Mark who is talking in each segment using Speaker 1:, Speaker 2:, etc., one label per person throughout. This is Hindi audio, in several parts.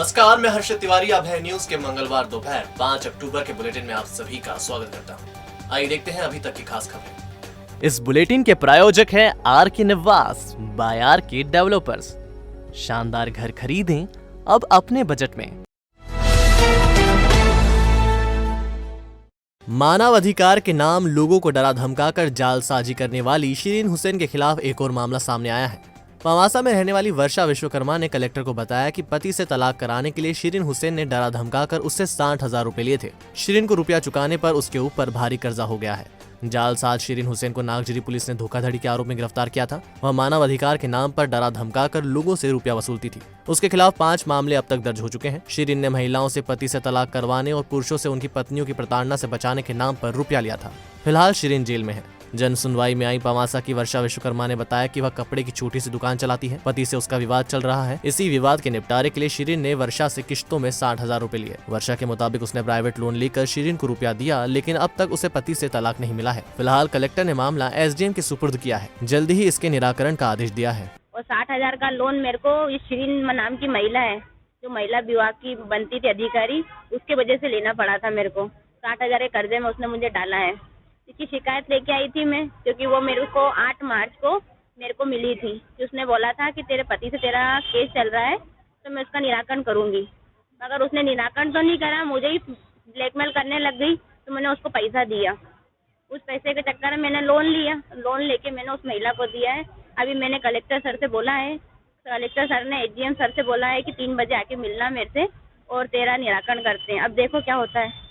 Speaker 1: नमस्कार, मैं हर्षित तिवारी अभय न्यूज के मंगलवार दोपहर 5 अक्टूबर के बुलेटिन में आप सभी का स्वागत करता हूं। आइए देखते हैं अभी तक की खास खबरें।
Speaker 2: इस बुलेटिन के प्रायोजक हैं आर के निवास बाय आर के डेवलपर्स। शानदार घर खरीदें अब अपने बजट में। मानव अधिकार के नाम लोगों को डरा धमकाकर जालसाजी करने वाली शिरीन हुसैन के खिलाफ एक और मामला सामने आया है। पवासा में रहने वाली वर्षा विश्वकर्मा ने कलेक्टर को बताया कि पति से तलाक कराने के लिए शिरीन हुसैन ने डरा धमकाकर उससे 60,000 रुपए लिए थे। शिरीन को रुपया चुकाने पर उसके ऊपर भारी कर्जा हो गया है। जालसाज शिरीन हुसैन को नागजरी पुलिस ने धोखाधड़ी के आरोप में गिरफ्तार किया था। वह मानव अधिकार के नाम पर डरा धमकाकर लोगों से रुपया वसूलती थी। उसके खिलाफ 5 मामले अब तक दर्ज हो चुके हैं। शिरीन ने महिलाओं से पति से तलाक करवाने और पुरुषों से उनकी पत्नियों की प्रताड़ना से बचाने के नाम पर रुपया लिया था। फिलहाल शिरीन जेल में है। जन सुनवाई में आई पवासा की वर्षा विश्वकर्मा ने बताया कि वह कपड़े की छोटी सी दुकान चलाती है। पति से उसका विवाद चल रहा है। इसी विवाद के निपटारे के लिए शिरीन ने वर्षा से किश्तों में 60,000 रुपए लिए। वर्षा के मुताबिक उसने प्राइवेट लोन लेकर शिरीन को रुपया दिया, लेकिन अब तक उसे पति से तलाक नहीं मिला है। फिलहाल कलेक्टर ने मामला एसडीएम के सुपुर्द किया है। जल्द ही इसके निराकरण का आदेश दिया है।
Speaker 3: और 60,000 का लोन मेरे को इस शिरीन नाम की महिला है, जो महिला विभाग की बनती थी अधिकारी, उसके वजह से लेना पड़ा था मेरे को। 60,000 के कर्जे में उसने मुझे डाला है। इसकी शिकायत लेके आई थी मैं, क्योंकि वो मेरे को 8 मार्च को मेरे को मिली थी कि उसने बोला था कि तेरे पति से तेरा केस चल रहा है, तो मैं उसका निराकरण करूंगी। मगर उसने निराकरण तो नहीं करा, मुझे ही ब्लैकमेल करने लग गई। तो मैंने उसको पैसा दिया। उस पैसे के चक्कर में मैंने लोन लिया। लोन लेके मैंने उस महिला को दिया है। अभी मैंने कलेक्टर सर से बोला है, कलेक्टर सर ने एसडीएम सर से बोला है कि 3 बजे आके मिलना मेरे से और तेरा निराकरण करते हैं। अब देखो क्या होता है।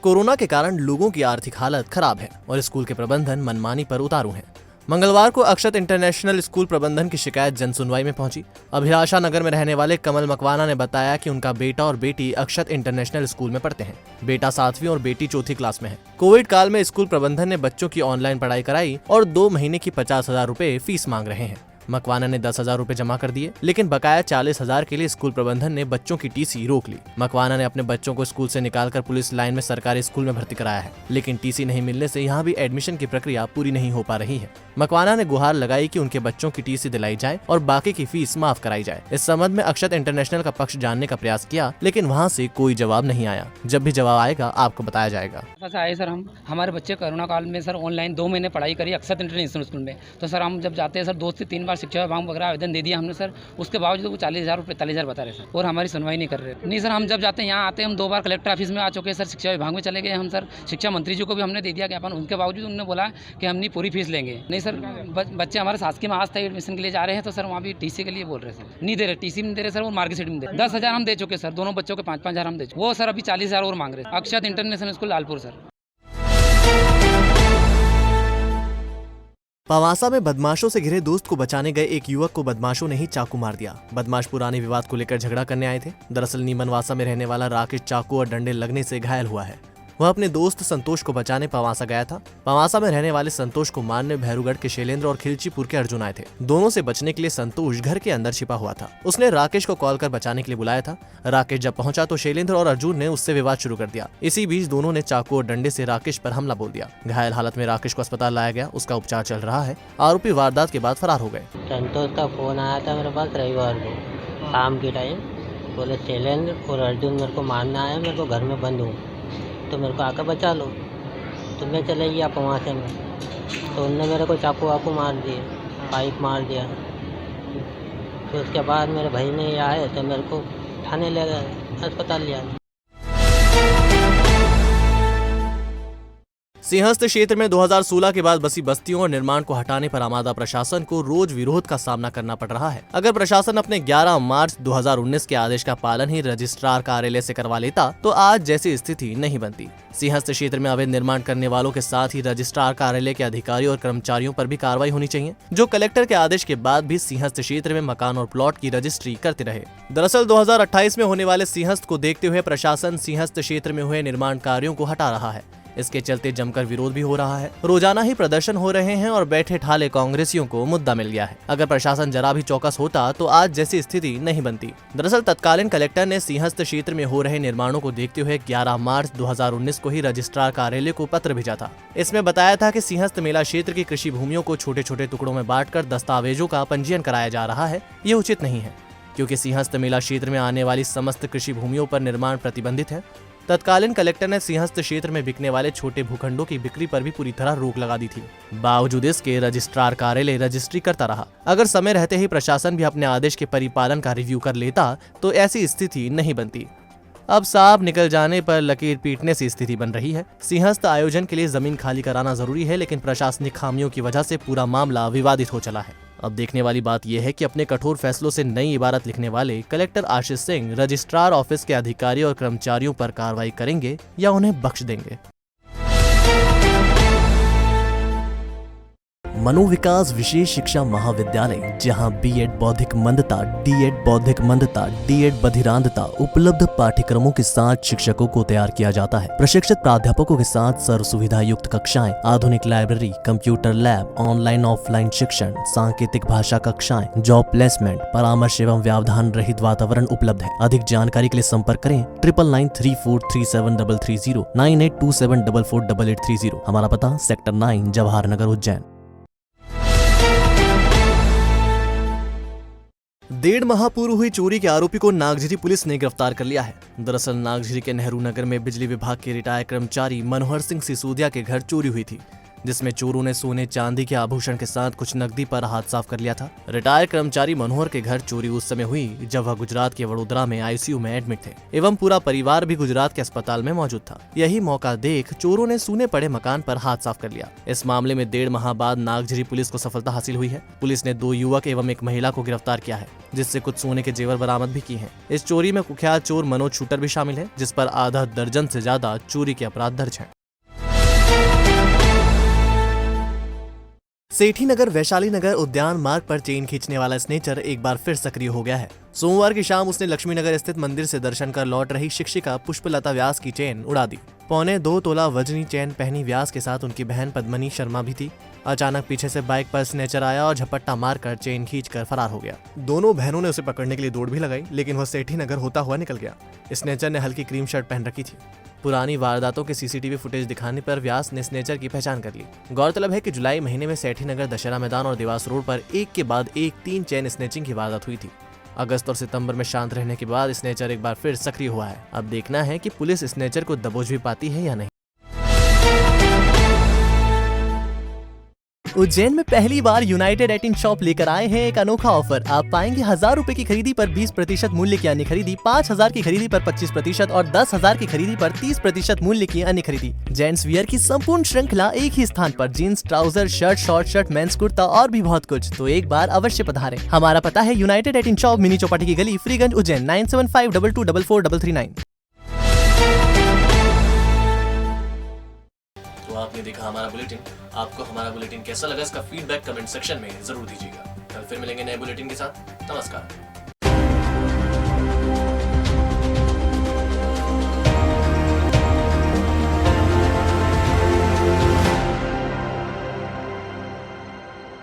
Speaker 2: कोरोना के कारण लोगों की आर्थिक हालत खराब है और स्कूल के प्रबंधन मनमानी पर उतारू हैं। मंगलवार को अक्षत इंटरनेशनल स्कूल प्रबंधन की शिकायत जन सुनवाई में पहुंची। अभिलाषा नगर में रहने वाले कमल मकवाना ने बताया कि उनका बेटा और बेटी अक्षत इंटरनेशनल स्कूल में पढ़ते हैं। बेटा 7वीं और बेटी 4थी क्लास में है। कोविड काल में स्कूल प्रबंधन ने बच्चों की ऑनलाइन पढ़ाई कराई और 2 महीने की 50,000 रुपए फीस मांग रहे हैं। मकवाना ने 10,000 रुपए जमा कर दिए, लेकिन बकाया 40,000 के लिए स्कूल प्रबंधन ने बच्चों की टीसी रोक ली। मकवाना ने अपने बच्चों को स्कूल से निकालकर पुलिस लाइन में सरकारी स्कूल में भर्ती कराया है, लेकिन टीसी नहीं मिलने से यहाँ भी एडमिशन की प्रक्रिया पूरी नहीं हो पा रही है। मकवाना ने गुहार लगाई कि उनके बच्चों की टीसी दिलाई जाए और बाकी की फीस माफ कराई जाए। इस संबंध में अक्षत इंटरनेशनल का पक्ष जानने का प्रयास किया, लेकिन वहाँ से कोई जवाब नहीं आया। जब भी जवाब आएगा आपको बताया जाएगा।
Speaker 4: सर हमारे बच्चे कोरोना काल में सर ऑनलाइन 2 महीने पढ़ाई करी अक्षत इंटरनेशनल स्कूल में। तो सर हम जब जाते हैं सर 2 से 3 बार शिक्षा विभाग वगैरह आवेदन दे दिया हमने सर। उसके बावजूद वो 40,000 और 45,000 बता रहे सर, और हमारी सुनवाई नहीं कर रहे। नहीं सर, हम जब जाते हैं यहाँ आते हैं, हम 2 बार कलेक्टर ऑफिस में आ चुके हैं सर, शिक्षा विभाग में चले गए हम सर, शिक्षा मंत्री जी को भी हमने दे दिया ज्ञापन। उनके बावजूद उन्होंने बोला कि हम नहीं पूरी फीस लेंगे। नहीं सर, बच्चे हमारे शासकीय में आज तक एडमिशन के लिए जा रहे हैं, तो सर वहाँ भी टीसी के लिए बोल रहे सर, नहीं दे रहे, टीसी नहीं दे रहे सर, वो मार्केट में दे 10,000 हम दे चुके सर, दोनों बच्चों के 5,000 हम दे चुके। वो सर अभी 40,000 और मांग रहे। अक्षत international school Lalpur sir.
Speaker 2: Pawasa में बदमाशों से घिरे दोस्त को बचाने गए एक युवक को बदमाशों ने ही चाकू मार दिया। बदमाश पुराने विवाद को लेकर झगड़ा करने आए थे। दरअसल नीमनवासा में रहने वाला राकेश चाकू और डंडे लगने से घायल हुआ है। वह अपने दोस्त संतोष को बचाने पवासा गया था। पवासा में रहने वाले संतोष को मारने भैरूगढ़ के शैलेंद्र और खिलचीपुर के अर्जुन आए थे। दोनों से बचने के लिए संतोष घर के अंदर छिपा हुआ था। उसने राकेश को कॉल कर बचाने के लिए बुलाया था। राकेश जब पहुंचा तो शैलेंद्र और अर्जुन ने उससे विवाद शुरू कर दिया। इसी बीच दोनों ने चाकू और डंडे से राकेश पर हमला बोल दिया। घायल हालत में राकेश को अस्पताल लाया गया। उसका उपचार चल रहा है। आरोपी वारदात के बाद फरार हो गए।
Speaker 5: संतोष का फोन आया था मेरे पास रविवार को शाम के टाइम। बोले शैलेंद्र और अर्जुन मेरे को मारना आया, मेरे को घर में बंद हूँ, तो मेरे को आकर बचा लो। तो मैं चले गया पवासे में, तो उनने मेरे को चाकू वाकू मार दिए, पाइप मार दिया। तो उसके बाद मेरे भाई ने आए तो मेरे को थाने ले गए, अस्पताल लिया।
Speaker 2: सिंहस्थ क्षेत्र में 2016 के बाद बसी बस्तियों और निर्माण को हटाने पर आमादा प्रशासन को रोज विरोध का सामना करना पड़ रहा है। अगर प्रशासन अपने 11 मार्च 2019 के आदेश का पालन ही रजिस्ट्रार कार्यालय से करवा लेता तो आज जैसी स्थिति नहीं बनती। सिंहस्थ क्षेत्र में अवैध निर्माण करने वालों के साथ ही रजिस्ट्रार कार्यालय के अधिकारियों और कर्मचारियों पर भी कार्रवाई होनी चाहिए, जो कलेक्टर के आदेश के बाद भी सिंहस्थ क्षेत्र में मकान और प्लॉट की रजिस्ट्री करते रहे। दरअसल 2028 में होने वाले सिंहस्थ को देखते हुए प्रशासन सिंहस्थ क्षेत्र में हुए निर्माण कार्यों को हटा रहा है। इसके चलते जमकर विरोध भी हो रहा है। रोजाना ही प्रदर्शन हो रहे हैं और बैठे ठाले कांग्रेसियों को मुद्दा मिल गया है। अगर प्रशासन जरा भी चौकस होता तो आज जैसी स्थिति नहीं बनती। दरअसल तत्कालीन कलेक्टर ने सिंहस्थ क्षेत्र में हो रहे निर्माणों को देखते हुए 11 मार्च 2019 को ही रजिस्ट्रार कार्यालय को पत्र भेजा था। इसमें बताया था कि सिंहस्थ मेला क्षेत्र की कृषि भूमियों को छोटे छोटे टुकड़ों में बांटकर दस्तावेजों का पंजीयन कराया जा रहा है। ये उचित नहीं है, क्योंकि सिंहस्थ मेला क्षेत्र में आने वाली समस्त कृषि भूमियों पर निर्माण प्रतिबंधित है। तत्कालीन कलेक्टर ने सिंहस्थ क्षेत्र में बिकने वाले छोटे भूखंडों की बिक्री पर भी पूरी तरह रोक लगा दी थी। बावजूद इसके रजिस्ट्रार कार्यालय रजिस्ट्री करता रहा। अगर समय रहते ही प्रशासन भी अपने आदेश के परिपालन का रिव्यू कर लेता तो ऐसी स्थिति नहीं बनती। अब सांप निकल जाने पर लकीर पीटने से स्थिति बन रही है। सिंहस्थ आयोजन के लिए जमीन खाली कराना जरूरी है, लेकिन प्रशासनिक खामियों की वजह से पूरा मामला विवादित हो चला है। अब देखने वाली बात यह है कि अपने कठोर फैसलों से नई इबारत लिखने वाले collector Ashish Singh registrar office के अधिकारियों और कर्मचारियों पर कार्रवाई करेंगे या उन्हें बख्श देंगे। मनोविकास विशेष शिक्षा महाविद्यालय, जहां बीएड बौद्धिक मंदता, डीएड बौद्धिक मंदता, डीएड बधिरांधता उपलब्ध पाठ्यक्रमों के साथ शिक्षकों को तैयार किया जाता है। प्रशिक्षित प्राध्यापकों के साथ सर्व सुविधा युक्त कक्षाएं, आधुनिक library, computer lab, online offline शिक्षण, सांकेतिक भाषा कक्षाएं, जॉब प्लेसमेंट, परामर्श एवं व्यवधान रहित वातावरण उपलब्ध है। अधिक जानकारी के लिए संपर्क करें 9993437330 9827448830। हमारा पता सेक्टर 9 जवाहर नगर उज्जैन। 1.5 माह पूर्व हुई चोरी के आरोपी को नागझिरी पुलिस ने गिरफ्तार कर लिया है। दरअसल नागझिरी के नेहरू नगर में बिजली विभाग के रिटायर्ड कर्मचारी मनोहर सिंह सिसोदिया के घर चोरी हुई थी, जिसमें चोरों ने सोने चांदी के आभूषण के साथ कुछ नकदी पर हाथ साफ कर लिया था। रिटायर्ड कर्मचारी मनोहर के घर चोरी उस समय हुई जब वह गुजरात के वडोदरा में आईसीयू में एडमिट थे एवं पूरा परिवार भी गुजरात के अस्पताल में मौजूद था। यही मौका देख चोरों ने सूने पड़े मकान पर हाथ साफ कर लिया। इस मामले में 1.5 माह बाद नागझिरी पुलिस को सफलता हासिल हुई है। पुलिस ने 2 युवक एवं एक महिला को गिरफ्तार किया है, जिससे कुछ सोने के जेवर बरामद भी किए हैं। इस चोरी में कुख्यात चोर मनोज शूटर भी शामिल है, जिस पर आधा दर्जन से ज्यादा चोरी के अपराध दर्ज हैं। सेठी नगर वैशाली नगर उद्यान मार्ग पर चेन खींचने वाला स्नेचर एक बार फिर सक्रिय हो गया है। सोमवार की शाम उसने लक्ष्मी नगर स्थित मंदिर से दर्शन कर लौट रही शिक्षिका पुष्पलता व्यास की चेन उड़ा दी। 1.25 तोला वजनी चेन पहनी व्यास के साथ उनकी बहन पद्मनी शर्मा भी थी। अचानक पीछे से बाइक पर स्नेचर आया और झपट्टा मारकर चेन खींचकर फरार हो गया। दोनों बहनों ने उसे पकड़ने के लिए दौड़ भी लगाई, लेकिन वह सेठी नगर होता हुआ निकल गया। स्नेचर ने हल्की क्रीम शर्ट पहन रखी थी। पुरानी वारदातों के सीसीटीवी फुटेज दिखाने पर व्यास ने स्नेचर की पहचान कर ली। गौरतलब है कि जुलाई महीने में सेठी नगर दशहरा मैदान और देवास रोड पर एक के बाद एक 3 चेन स्नेचिंग की वारदात हुई थी। अगस्त और सितंबर में शांत रहने के बाद स्नेचर एक बार फिर सक्रिय हुआ है। अब देखना है कि पुलिस स्नेचर को दबोच भी पाती है या नहीं। उज्जैन में पहली बार यूनाइटेड 18 शॉप लेकर आए हैं एक अनोखा ऑफर। आप पाएंगे 1000 रुपए की खरीदी पर 20% मूल्य की अन्य खरीदी, 5000 की खरीदी पर 25% और 10,000 की खरीदी पर 30% मूल्य की अन्य खरीदी। जेंट्स वियर की संपूर्ण श्रृंखला एक ही स्थान पर, jeans, trouser, shirt, short shirt, men's kurta और भी बहुत कुछ। तो एक बार अवश्य पधारें। हमारा पता है यूनाइटेड 18 शॉप, मिनी चौपाटी की गली, फ्रीगंज, उज्जैन 9752244339।
Speaker 1: तो आपने देखा हमारा बुलेटिन। आपको हमारा बुलेटिन कैसा लगा, इसका फीडबैक कमेंट सेक्शन में जरूर दीजिएगा। कल फिर मिलेंगे नए बुलेटिन के साथ। नमस्कार।